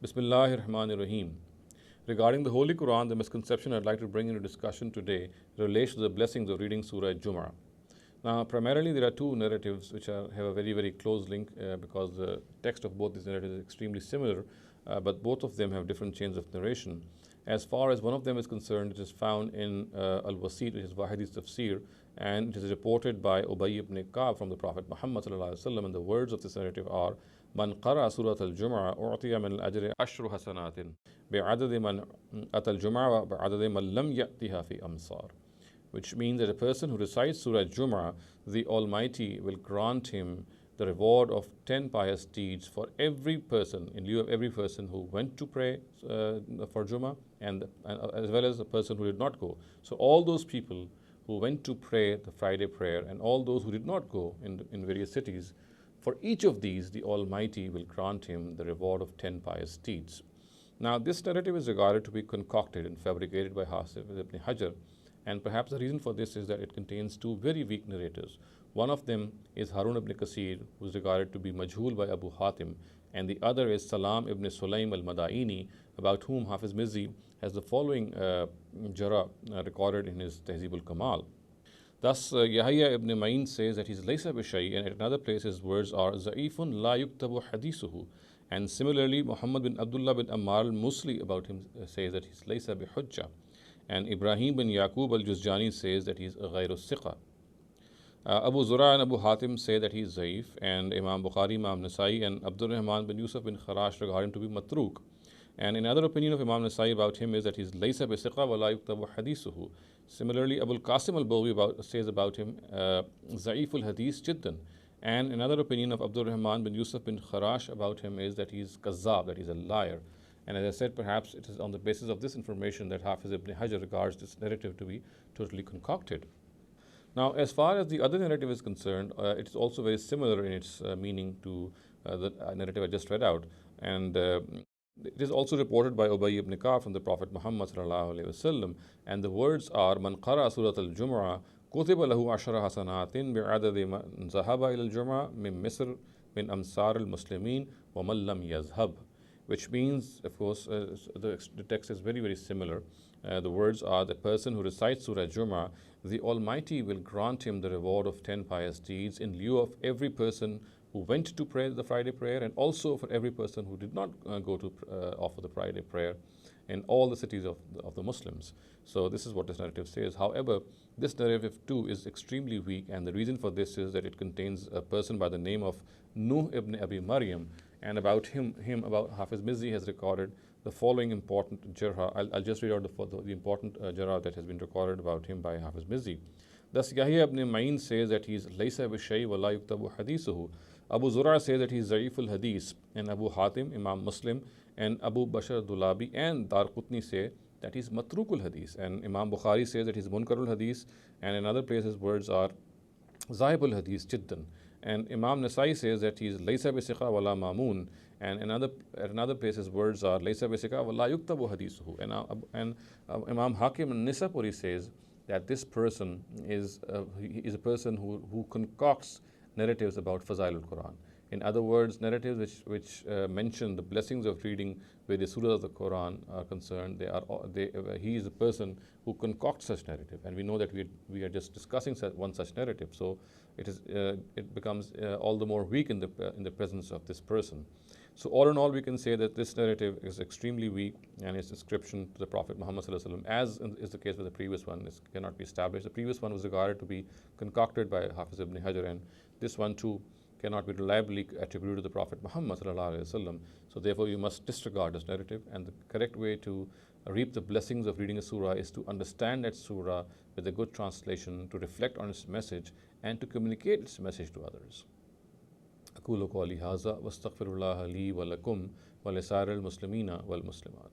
Bismillahir Rahmanir Rahim. Regarding the Holy Quran, the misconception I'd like to bring into discussion today relates to the blessings of reading Surah Al Jumu'ah. Now, primarily there are two narratives which have a very, very close link because the text of both these narratives is extremely similar, but both of them have different chains of narration. As far as one of them is concerned, it is found in Al-Wasit, which is Wahid's Tafsir, and it is reported by Ubay ibn Ka'b from the Prophet Muhammad ﷺ, and the words of this narrative are, Man qara Surat Al Jumu'ah u'tiya min al-ajri ashru hasanatin bi'adadi man atal Jumu'ah wa bi'adadi man lam ya'tiha fi amsar. Which means that a person who recites Surah Jumu'ah, the Almighty will grant him the reward of 10 pious deeds for every person, in lieu of every person who went to pray for Jumu'ah, and as well as the person who did not go. So all those people who went to pray the Friday prayer and all those who did not go in various cities, for each of these the Almighty will grant him the reward of 10 pious deeds. Now this narrative is regarded to be concocted and fabricated by Hafiz ibn Hajar, and perhaps the reason for this is that it contains two very weak narrators. One of them is Harun ibn Kasir, who is regarded to be majhul by Abu Hatim, and the other is Salam ibn Sulaim al-Madaini, about whom Hafiz Mizzi has the following jara recorded in his Tahzib al-Kamal. Thus, Yahya ibn Ma'in says that he's laysa bishay, and at another place his words are Za'ifun la yuktabu hadithuhu. And similarly, Muhammad bin Abdullah bin Ammar al-Musli about him says that he's laysa bihujja. And Ibrahim bin Yaqub al-Juzjani says that he's ghayru siqa. Abu Zura and Abu Hatim say that he is zaif, and Imam Bukhari, Imam Nasai, and Abdul Rahman bin Yusuf bin Kharash regard him to be matruk. And another opinion of Imam Nasai about him is that he is laysa bi siqa wa la yuktabu hadithuhu. Similarly, Abu al-Qasim al-Bawi says about him zaif al-hadith jiddan. And another opinion of Abdul Rahman bin Yusuf bin Kharash about him is that he is kazzab, that he is a liar. And as I said, perhaps it is on the basis of this information that Hafiz ibn Hajar regards this narrative to be totally concocted. Now, as far as the other narrative is concerned, it is also very similar in its meaning to the narrative I just read out. And it is also reported by Ubay ibn Ka'b from the Prophet Muhammad ﷺ, and the words are, Man qara Surat Al Jumu'ah kutiba lahu ashara hasanatin bi'adadi man zahaba ila al-Jumu'ah min Misr min amsar al-Muslimin wa man lam yazhab. Which means, of course, the text is very, very similar. The words are, the person who recites Surah Jumu'ah, the Almighty will grant him the reward of 10 pious deeds in lieu of every person who went to pray the Friday prayer, and also for every person who did not go to offer the Friday prayer in all the cities of the Muslims. So this is what this narrative says. However, this narrative too is extremely weak, and the reason for this is that it contains a person by the name of Nuh ibn Abi Maryam, and about him about Hafiz Mizzi has recorded the following important jarh. I'll just read out the important jarh that has been recorded about him by Hafiz Mizzi. Thus, Yahya ibn Ma'in says that he is laysa bishay wa la yuktabu hadithuhu. Abu Zura says that he is Za'if al-Hadith, and Abu Hatim, Imam Muslim, and Abu Bashar Dulabi and Dar Qutni say that he is Matruk al-Hadith, and Imam Bukhari says that he is Munkar al-Hadith, and in other places words are Zahib al-Hadith Jiddan. And Imam Nasai says that he is laysa bi siqa wala mamun, and at another places words are laysa bi siqa wala yuktabu hadithuhu. And Imam Hakim al-Nisapuri says that this person is a person who concocts narratives about Fazail al-Quran. In other words, narratives which mention the blessings of reading various surahs of the Quran are concerned. He is a person who concocts such narrative, and we know that we are just discussing one such narrative. So it becomes all the more weak in the presence of this person. So all in all, we can say that this narrative is extremely weak, and its ascription to the Prophet Muhammad ﷺ, as is the case with the previous one, cannot be established. The previous one was regarded to be concocted by Hafiz ibn Hajar, and this one too cannot be reliably attributed to the Prophet Muhammad ﷺ. So therefore, you must disregard this narrative, and the correct way to reap the blessings of reading a surah is to understand that surah with a good translation, to reflect on its message, and to communicate its message to others. أقول قولي هذا واستغفر الله لي ولكم ولسائر المسلمين والمسلمات.